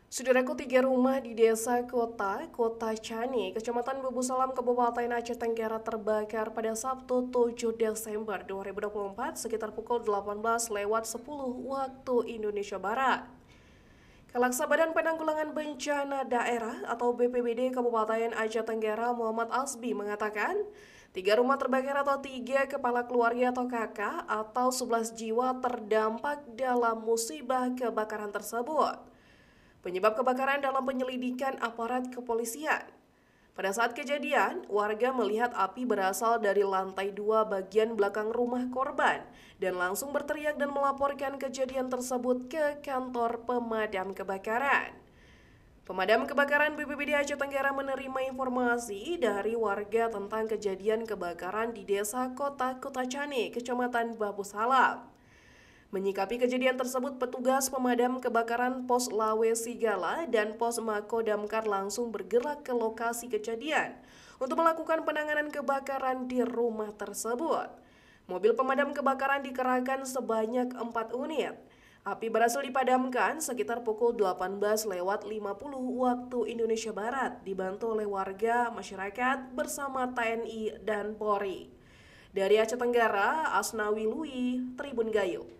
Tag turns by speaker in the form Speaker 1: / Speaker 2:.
Speaker 1: Saudaraku, tiga rumah di desa Kota Cani, Kecamatan Bubu Salam, Kabupaten Aceh Tenggara terbakar pada Sabtu 7 Desember 2024 sekitar pukul 18:10 waktu Indonesia Barat. Kalaksa Badan Penanggulangan Bencana Daerah atau BPBD Kabupaten Aceh Tenggara Muhammad Asbi mengatakan, tiga rumah terbakar atau tiga kepala keluarga atau kakak atau 11 jiwa terdampak dalam musibah kebakaran tersebut. Penyebab kebakaran dalam penyelidikan aparat kepolisian. Pada saat kejadian, warga melihat api berasal dari lantai 2 bagian belakang rumah korban dan langsung berteriak dan melaporkan kejadian tersebut ke kantor pemadam kebakaran. Pemadam kebakaran BPBD Aceh Tenggara menerima informasi dari warga tentang kejadian kebakaran di desa Kota Cani, Kecamatan Babu Salam. Menyikapi kejadian tersebut, petugas pemadam kebakaran Pos Lawe Sigala dan Pos Mako Damkar langsung bergerak ke lokasi kejadian untuk melakukan penanganan kebakaran di rumah tersebut. Mobil pemadam kebakaran dikerahkan sebanyak 4 unit. Api berhasil dipadamkan sekitar pukul 18:50 waktu Indonesia Barat, dibantu oleh warga masyarakat bersama TNI dan Polri. Dari Aceh Tenggara, Asnawi Lui, Tribun Gayo.